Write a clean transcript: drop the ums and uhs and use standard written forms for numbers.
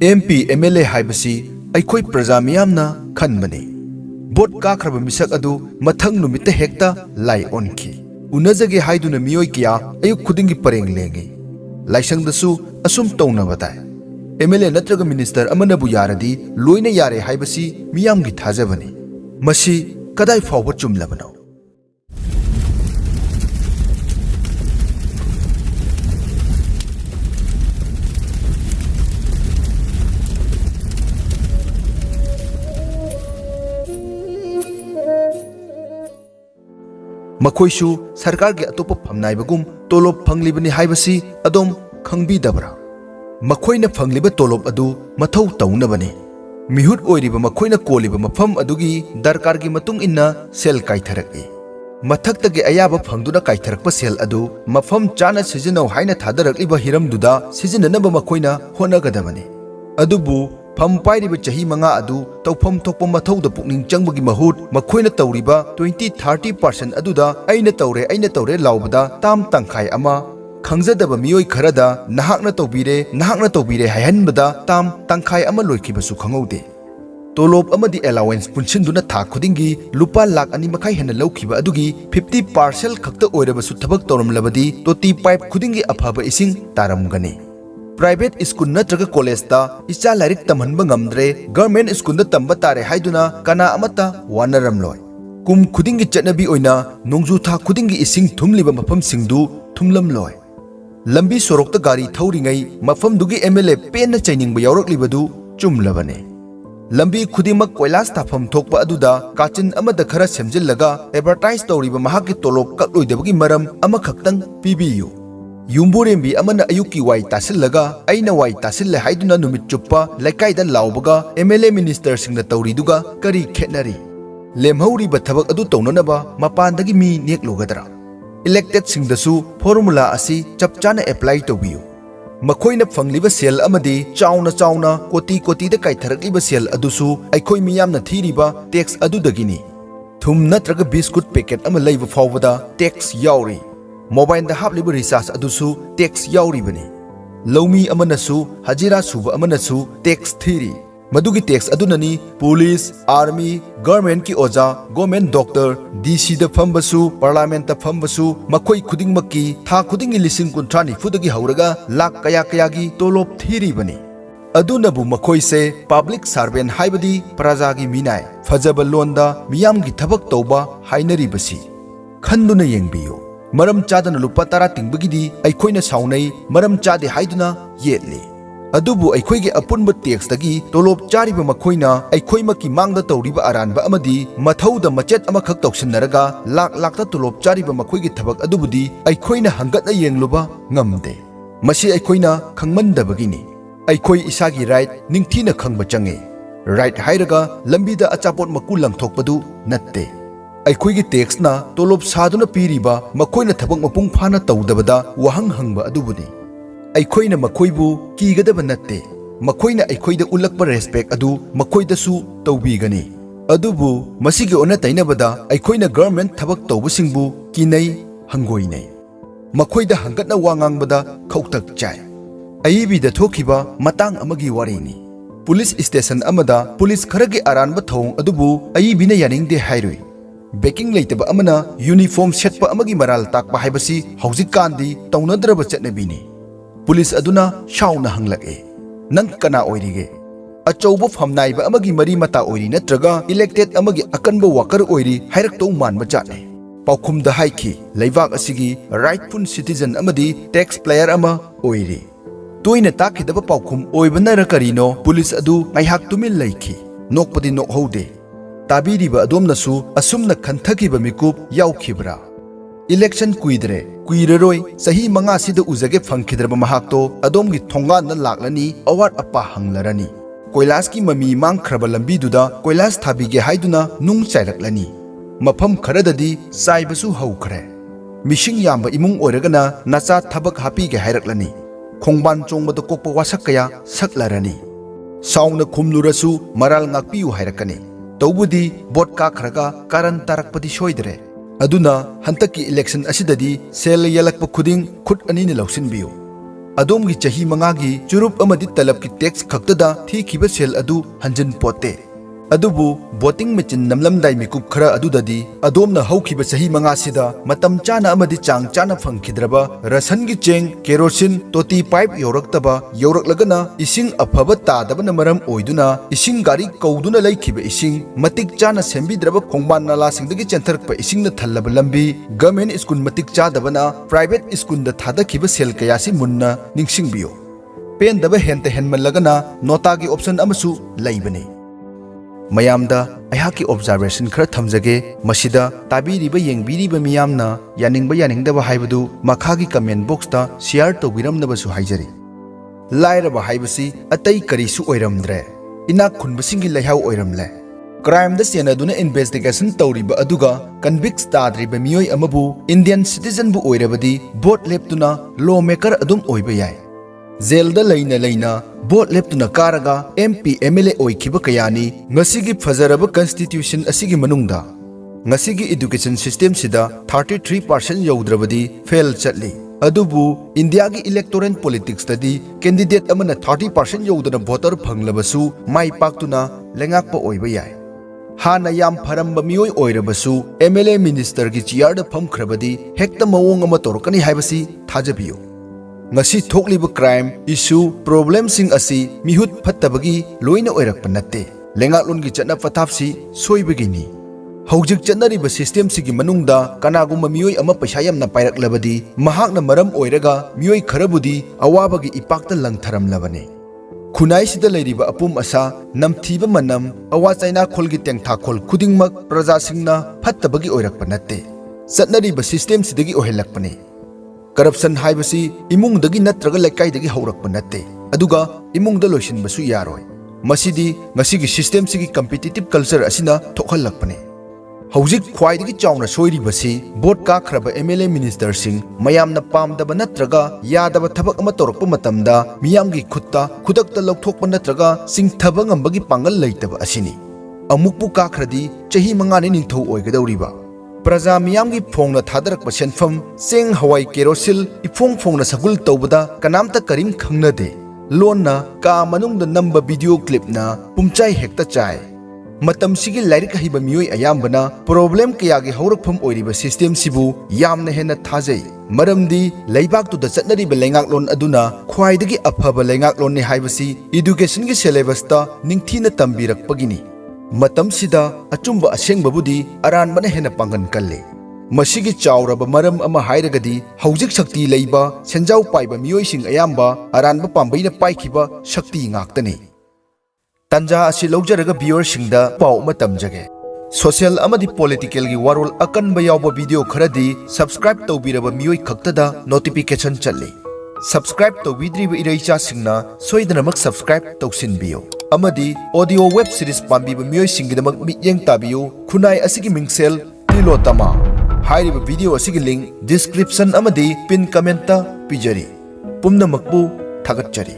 MP MLA हाइबसी अखोई प्रजा मियामना खनबने boat काखरब मिसक अदु मथंग नुमित हेक्ता लाई ओनखी उनजगे हाइदुना मियोय किया अयुक खुदिंगी परेंग लेंगे लाइसंगदसु असुम तौना बताय MLA नत्रग मिनिस्टर अमनबु यारदी लोइना यारे हाइबसी मियामगी थाजबने मसी कदाई फावबा चुमलबनो मखोइसु सरकार के अतोप फमनाइबगुम तोलोब फंगलिबनि हाइबसी अदोम खंगबीदबरा मखोइना फंगलिब तोलोब अदु मथौ तौनबने मिहुत ओइरिब मखोइना कोलिब मफम अदुगी दरकार की मतुंग इन्ना सेल काइथरकए मथक्तगे अयाब फंगदुना काइथरकप सेल अदु मफम चाना सिजनौ हाइना थादरकलिब हिरमदुदा सिजननब मखोइना होनगदबने अदुबु फम पाइरिब चही मंगा अदु तौफम थोकप मथौद पुकनिंग चंगबगी महूत मखोइना तौरिबा 20-30% अदुदा अइना तौरे लाउबदा ताम तंखाय अमा खंगजदब मियोय खरदा नहाकना तौबीरे हायहनबदा ताम तंखाय अमा लोइखिबसु खंगौदे तोलोब अमदी अलावेंस पुनसिनदुना था खुदिंगी लुपा लाख अनि मखाय हेन लौखिबा अदुगी 50% खक्ता ओइरबसु थबक तौरमलबदी तोती पाइप खुदिंगी अफाबा इसिंग तारमगने प्राइवेट स्कूल नत्रग कॉलेज ता इचा लाइरिक तमहनबा ngamdre गवर्नमेंट स्कूल दा तंबा तारे हाइदुना कना अमता वानरमलोय कुम खुदिंगी चटनबी ओइना नोंजु था खुदिंगी इसिंग थुमलिबा मफम सिंगदु थुमलमलोय लंबी सोरोक्ता गाड़ी थौरिङै मफम दुगी MLA पेन चैनिंगबा यावरकलिबदु चुमलबने लंबी खुदिमक कोइलास ताफम थोकपा अदुदा काचिन अमदा खरा सेमजिल्लगा एडवर्टाइज तौरिबा महाकी तोलोब कक्लोइदबगी मरम अमा खक्तंग पीबीयु युम्बुरेंबी अमना अयुकी वाई तासिल्लगा अइना वाई तासिल्ले हाइदुना नुमित चुप्पा लेकाइदा लाउबगा MLA मिनिस्टर सिंगना तौरिदुगा करी खेतनरी लेमहौरिबा थबक अदु तौननबा मपानदगी मी नेक्लुगदरा इलेक्टेड सिंगदसु फॉर्मूला असि चपचाना एप्लाई तौबियु मखोइना फंगलिबा सेल अमदी चाउना कोटी दा काइथरकलिबा सेल अदुसु अइखोइ मियामना थीरिबा टैक्स अदुदगिनी थुम नत्रगा बिस्कुट पैकेट अमा लैबा फावबदा टैक्स याउरी मोबाइल दा हापलिबा रिचार्ज अदुसु टैक्स याउरिबने लौमी अमनसु हजिरा सुबा अमनसु टैक्स थीरी मदुगी टैक्स अदुननी पुलिस आर्मी गवर्नमेंट की ओजा गवर्नमेंट डॉक्टर DC दा फंबसु पार्लियामेंट दा फंबसु मखोइ खुदिंगमकी था खुदिंगी लिसिंग कुंथ्रानी फुदगी हौरगा लाख कयागी तोलोब थीरिबने अदुनबु मखोइ से पब्लिक सर्वेंट हाइबदी प्रजागी मिनाय फजबा लोंदा मियामगी थबक तौबा हाइनरिबसी खंदुना येंगबियो मरम चादना लुपा तारा तिंगबगिदी अइखोइना साउनै मरम चादे हाइदुना येतले अदुबु अइखोइगे अपुनबा टैक्सदगी तोलोब चारिबा मखोइना अइखोइमकी मांगदा तौरिबा अरानबा अमदी मथौदा मचेत अमखक तौसिनरगा लाख तोलोब चारिबा मखोइगे थबक अदुबुदी अइखोइना हंगतना येंगलुबा ngamde मसी अइखोइना खंगमनदबगिनी अइखोइ इसागी राइट निंगथीना खंगबा चंगे राइट हाइरगा लंबीदा अचापोट मकु लंगथोकपदु नत्ते अइखोइगी टैक्सना तोलोब सादुना पीरिबा मखोइना थबक मपुंग फाना तौदबदा वहंग हंगबा अदुबुनी अइखोइना मखोइबु कीगदबा नत्ते मखोइना अइखोइदा उलकपा रेस्पेक्ट अदु मखोइदसु तौबीगनी अदुबु मसिगे ओना तैनबदा अइखोइना गवर्नमेंट थबक तौबसिंगबु किनै हंगोइनै मखोइदा हंगतना वांगांगबदा खौतक चाय अइबीदा थोखिबा मतांग अमगी वारिनी पुलिस स्टेशन अमदा पुलिस खरगे अरानबा थौंग अदुबु अइबीना यानिंगदे हाइरोइ बेकिंग लेतबा अमना यूनिफॉर्म सेटपा अमगी मराल ताकपा हाइबसी हौजिकांदी तौनद्रबा चटनबीनी पुलिस अदुना शाउना हंगलके नंग कना ओइरिगे अचौबा फमनाइबा अमगी मरी मता ओइरी नत्रगा इलेक्टेड अमगी अकनबा वाकर ओइरी हाइरक्तौ मानबा जाने पाउखुमदा हाइखी लैबाक असिगी राइटफुल सिटीजन अमदी टैक्स प्लेयर अमा ओइरी तोइना ताखिदबा पाउखुम ओइबनरा करिनो पुलिस अदु ngaiहak तुमिल लैखी नोकपदी नोकहौदे ताबीरिबा अदोमनसु असुमना खंथखिबा मिकुप याउखिब्रा इलेक्शन कुइररोय सही मंगा सिदा उजगे फंखिद्रबा महाक्तो अदोमगी थोंगान लाक्लनी अवार्ड अपा हंगलरनी कोइलास की ममी मांगख्रबा लंबीदुदा कोइलास थाबीगे हाइदुना नुंग चाइरकलनी मफम खरददी चाइबसु हौखरे मिशिंग याम्बा इमुंग ओइरगना नचा थबक हापीगे हाइरकलनी खोंबान चोंगबदा कोकपा वासक कया सकलरनी साउना खुमलुरसु मराल ngakpiu हाइरकनी तौबुदी बोट काखरगा कारण तारकपदी सोइदरे अदुना हंतकी इलेक्शन असिददी सेल यलकप खुदिंग खुद अनिने लौसिनबियो अदोमगी चही मंगागी चुरुप अमदी तलब की टैक्स खक्तदा थीखिबा सेल अदु हंजन पोते अदुबु वोटिंग मचिन नमलमदाई मिकुप खरा अदुददी अदोमना हौखिबा चही मंगासिदा मतम चाना अमदी चांग चाना फंखिद्रबा रसनगी चेंग केरोसिन तोती पाइप यौरक्तबा यौरक्लगना इसिंग अफबा तादबना मरम ओइदुना इसिंग गारी कौदुना लैखिबा इसिंग मतिक चाना सेंबिद्रबा खोंगबान नालासिंगदगी चेंथरकपा इसिंगना थल्लबा लंबी गवर्नमेंट स्कूल मतिक चादबना प्राइवेट स्कूल थादखिबा सेल कयासी मुन्ना निंगसिंगबियो पेंदबा हेंते हेनमलगना नोटागी ऑप्शन अमसु लैबने मयामदा अहाकी ऑब्जर्वेशन खर थमजगे मसिदा ताबीरिबा येंगबीरिबा मियामना यानिंगबा यानिंगदबा हाइबदु मखागी कमेंट बॉक्स ता शेयर तौबिरमनबसु हाइजरी लाइरबा हाइबसी अतै करिसु ओइरमद्रे इनाक खुनबसिंगी लैहाउ ओइरमले क्राइम द सेनदुना इन्वेस्टिगेशन तौरिबा अदुगा कन्विक्स ताद्रिबा मियोय अमबु इंडियन सिटीजन बु ओइरबदी बोट लेप्तुना लॉ मेकर अदुम ओइबा याय जेल द लैना लैना बोट लेप्तुना कारगा MP MLA ओइखिबा कयानी ngasiगी फजरबा कॉन्स्टिट्यूशन असिगी मनुंगदा ngasiगी एजुकेशन सिस्टम सिदा 33% यौद्रबदी फेल चटली अदुबु इंडिया की इलेक्टोरल पॉलिटिक्स तदी कैंडिडेट अमना 30% यौदना वोटर फंगलबसु माई पाक्तुना लेंगाकपा ओइबा याय हाना याम फरम्बा मियोय ओइरबसु MLA मिनिस्टर की चेयर द फमख्रबदी हेक्ता मवोंग अमा तोरकनी हाइबसी थाजबियो ngasi thokliba crime issue problem sing asi mihut phatabagi loina oirakpa natte lengaklon gi chatna pathapsi soibagini hojik chatnariba system sigi manungda kanagumba miyoi ama paisa yamna pairaklabadi mahakna maram oiraga miyoi kharabudi awabagi ipakta langtharamlabane khunai sida leiriba apum asa namthiba manam awa chaina kholgi tengtha khol khudingmak praja singna phatabagi oirakpa natte chatnariba system sidagi ohelakpane corruption हाइबसी इमुंगदगी नत्रगा लेकाइदगी हौरकप नत्ते अदुगा इमुंगदा लोइसिनबसु यारोय मसिदी ngasiगी सिस्टम सिगी कॉम्पिटिटिव कल्चर असिना थोखलकपने हौजिक ख्वाइदगी चावना सोइरिबसी बोट काखरबा MLA मिनिस्टर सिंह मयामना पामदबा नत्रगा यादबा थबक अमा तोरकप मतमदा मियामगी खुत्ता खुदकता लौथोकप नत्रगा सिंगथबा ngambagi पांगल लैतबा असिनी अमुकपु काखरदी चही मंगानि निंथौ ओइगदौरिबा प्रजा मियामगी फोंगना थादरक सेंफम सेंग हवाई केरोसिल इफोंग फोंगना सगुल तौबदा कनामता करीम खंगनदे लोनना का मनुंगदा नंबा वीडियो क्लिपना पुमचाई हेक्ता चाय मतम सिगी लाइरिक हिबा मियोय अयामबना प्रॉब्लम कयागी हौरकफम ओइरिबा सिस्टम सिबु यामना हेना थाजै मरमदी लैबाकतुदा चटनरिबा लेंगाकलोन अदुना ख्वाइदगी अफबा लेंगाकलोन ने हाइबसी एजुकेशन की सिलेबसता निंगथीना तंबिरकपगिनी मतम सिदा अचुंबा असेंगबबुदी अरानबना हेना पांगन कल्ले मसिगी चावरबा मरम अमा हाइरगदी हौजिक शक्ति लैबा सेंजाउ पाइबा मियोइसिंग अयामबा अरानबा पांबैना पाइखिबा शक्ति ngaktani तंजा असि लौजरगा व्यूअरसिंगदा पाउ अमा तमजगे सोशल अमदी पॉलिटिकल की वारोल अकनबा यावबा वीडियो खरदी सब्सक्राइब तौबिरबा मियोइ खक्तदा नोटिफिकेशन चल्ले सब्सक्राइब तौबिद्रिबा इरैचा सिंगना सोइदनमक सब्सक्राइब तौसिनबियो अमदी ऑडियो वेब सीरीज पांबिबा मियोइ सिंगिदमक मियेंग ताबियो खुनाई असिगी मिंगसेल तिलोतमा हाइरिबा वीडियो असिगी लिंक डिस्क्रिप्शन अमदी पिन कमेंट ता पिजरी पुमनमकबु थागतचरी।